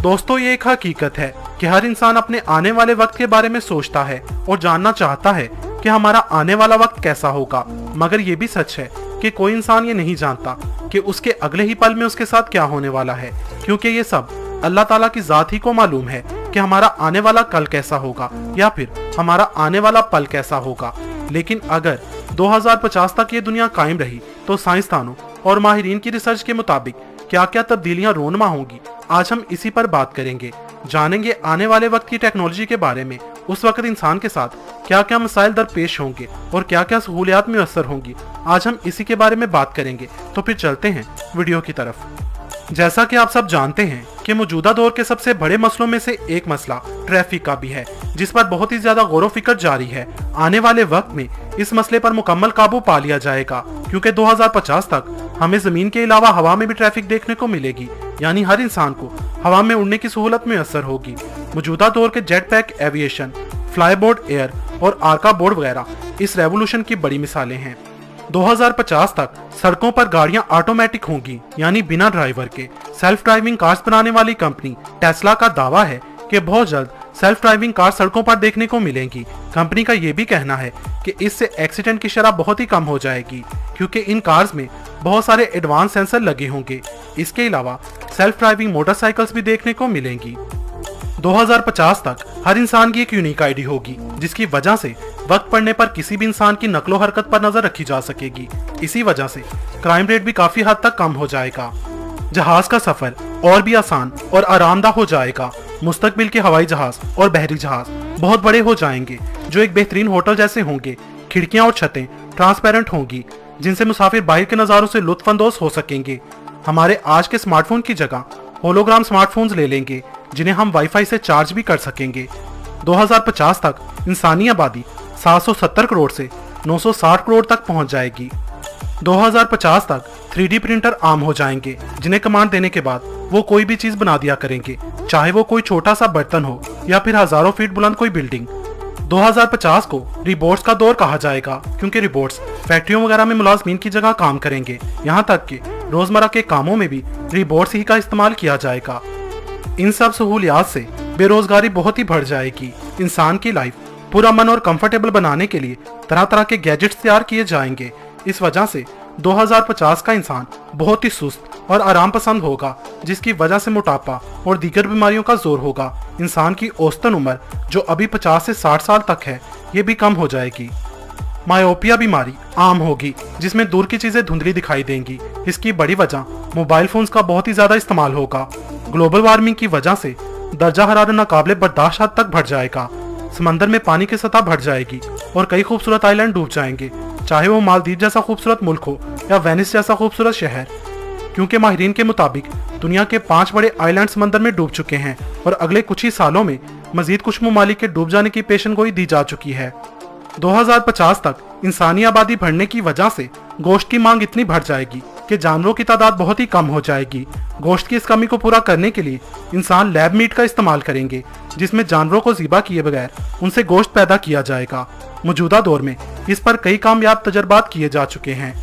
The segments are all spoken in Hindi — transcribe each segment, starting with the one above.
दोस्तों, ये एक हकीकत है कि हर इंसान अपने आने वाले वक्त के बारे में सोचता है और जानना चाहता है कि हमारा आने वाला वक्त कैसा होगा। मगर ये भी सच है कि कोई इंसान ये नहीं जानता कि उसके अगले ही पल में उसके साथ क्या होने वाला है, क्योंकि ये सब अल्लाह ताला की जात ही को मालूम है कि हमारा आने वाला कल कैसा होगा या फिर हमारा आने वाला पल कैसा होगा। लेकिन अगर 2050 तक ये दुनिया कायम रही तो साइंसदानों और माहिरीन की रिसर्च के मुताबिक क्या क्या तब्दीलियां रोनमा होंगी, आज हम इसी पर बात करेंगे। जानेंगे आने वाले वक्त की टेक्नोलॉजी के बारे में, उस वक्त इंसान के साथ क्या क्या मसाइल दरपेश होंगे और क्या क्या सहूलियात मुयस्सर होंगी। आज हम इसी के बारे में बात करेंगे। तो फिर चलते हैं वीडियो की तरफ। जैसा कि आप सब जानते हैं कि मौजूदा दौर के सबसे बड़े मसलों में से एक मसला ट्रैफिक का भी है, जिस पर बहुत ही ज्यादा गौर व फिक्र जारी है। आने वाले वक्त में इस मसले पर मुकम्मल काबू पा लिया जाएगा, क्योंकि 2050 तक हमें जमीन के अलावा हवा में भी ट्रैफिक देखने को मिलेगी, यानी हर इंसान को हवा में उड़ने की सहूलत मुयस्सर होगी। मौजूदा दौर के jet pack aviation, fly board air और आर्का बोर्ड वगैरह इस रेवोल्यूशन की बड़ी मिसालें हैं। 2050 तक सड़कों पर गाड़ियां ऑटोमेटिक होंगी, यानी बिना ड्राइवर के। सेल्फ ड्राइविंग कार्स बनाने वाली कंपनी टेस्ला का दावा है कि बहुत जल्द सेल्फ ड्राइविंग कार सड़कों पर देखने को मिलेंगी। कंपनी का यह भी कहना है कि इससे एक्सीडेंट की शरह बहुत ही कम हो जाएगी, क्योंकि इन कार्स में बहुत सारे एडवांस सेंसर लगे होंगे। इसके अलावा सेल्फ ड्राइविंग मोटरसाइकिल्स भी देखने को मिलेंगी। 2050 तक हर इंसान की एक यूनिक आईडी होगी, जिसकी वजह से वक्त पड़ने पर किसी भी इंसान की नकलो हरकत पर नजर रखी जा सकेगी। इसी वजह से क्राइम रेट भी काफी हद तक कम हो जाएगा। जहाज का सफर और भी आसान और आरामदाह हो जाएगा। मुस्तकबिल के हवाई जहाज और बहरी जहाज बहुत बड़े हो जाएंगे, जो एक बेहतरीन होटल जैसे होंगे। खिड़कियां और छतें ट्रांसपेरेंट होंगी, जिनसे मुसाफिर बाहर के नजारों से लुत्फानंदोज हो सकेंगे। हमारे आज के स्मार्टफोन की जगह होलोग्राम स्मार्टफोन्स ले लेंगे, जिन्हें हम वाईफाई से चार्ज भी कर सकेंगे। 2050 तक इंसानी आबादी 770 करोड़ से 960 करोड़ तक पहुंच जाएगी। 2050 तक 3D प्रिंटर आम हो जाएंगे, जिन्हें कमांड देने के बाद वो कोई भी चीज बना दिया करेंगे, चाहे वो कोई छोटा सा बर्तन हो या फिर हजारों फीट बुलंद कोई बिल्डिंग। 2050 को रिबोट्स का दौर कहा जाएगा, क्योंकि रिबोट्स फैक्ट्रियों वगैरह में मुलाजमीन की जगह काम करेंगे। यहाँ तक कि रोजमर्रा के कामों में भी रिबोट्स ही का इस्तेमाल किया जाएगा। इन सब सहूलियात से बेरोजगारी बहुत ही बढ़ जाएगी। इंसान की लाइफ पूरा मन और कंफर्टेबल बनाने के लिए तरह तरह के गैजेट्स तैयार किए जाएंगे। इस वजह से 2050 का इंसान बहुत ही सुस्त और आराम पसंद होगा, जिसकी वजह से मोटापा और दीगर बीमारियों का जोर होगा। इंसान की औसतन उम्र, जो अभी 50 से 60 साल तक है, ये भी कम हो जाएगी। मायोपिया बीमारी आम होगी, जिसमें दूर की चीजें धुंधली दिखाई देंगी। इसकी बड़ी वजह मोबाइल फोन्स का बहुत ही ज्यादा इस्तेमाल होगा। ग्लोबल वार्मिंग की वजह से दर्जा हरारत नाकाबिले बर्दाश्त हद तक बढ़ जाएगा। समंदर में पानी की सतह बढ़ जाएगी और कई खूबसूरत आइलैंड डूब जाएंगे, चाहे वो मालदीव जैसा खूबसूरत मुल्क हो या वेनिस जैसा खूबसूरत शहर, क्योंकि माहिरीन के मुताबिक दुनिया के 5 बड़े आइलैंड समंदर में डूब चुके हैं और अगले कुछ ही सालों में मजीद कुछ ममालिक के डूब जाने की पेशेनगोई दी जा चुकी है। 2050 तक इंसानी आबादी बढ़ने की वजह से गोश्त की मांग इतनी बढ़ जाएगी कि जानवरों की तादाद बहुत ही कम हो जाएगी। गोश्त की इस कमी को पूरा करने के लिए इंसान लैब मीट का इस्तेमाल करेंगे, जिसमें जानवरों को ज़िबा किए बगैर उनसे गोश्त पैदा किया जाएगा। मौजूदा दौर में इस पर कई कामयाब तजर्बात किए जा चुके हैं।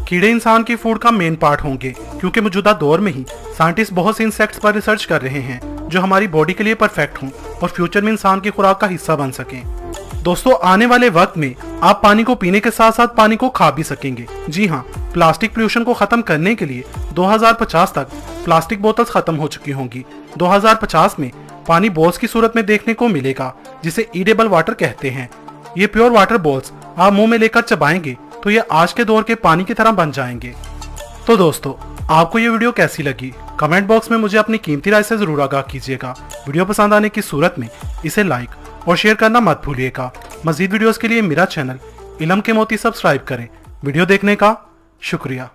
कीड़े इंसान की फूड का मेन पार्ट होंगे, क्योंकि मौजूदा दौर में ही साइंटिस्ट बहुत से इंसेक्ट्स पर रिसर्च कर रहे हैं, जो हमारी बॉडी के लिए परफेक्ट हों और फ्यूचर में इंसान की खुराक का हिस्सा बन सकें। दोस्तों, आने वाले वक्त में आप पानी को पीने के साथ साथ पानी को खा भी सकेंगे। जी हाँ, प्लास्टिक पोल्यूशन को खत्म करने के लिए 2050 तक प्लास्टिक बोतल्स खत्म हो चुकी होंगी। 2050 में पानी बॉल्स की सूरत में देखने को मिलेगा, जिसे ईडेबल वाटर कहते हैं। ये प्योर वाटर बॉल्स आप मुंह में लेकर चबाएंगे तो ये आज के दौर के पानी की तरह बन जाएंगे। तो दोस्तों, आपको ये वीडियो कैसी लगी? कमेंट बॉक्स में मुझे अपनी कीमती राय से जरूर आगाह कीजिएगा। वीडियो पसंद आने की सूरत में इसे लाइक और शेयर करना मत भूलिएगा। मजीद वीडियोस के लिए मेरा चैनल इलम के मोती सब्सक्राइब करें। वीडियो देखने का शुक्रिया।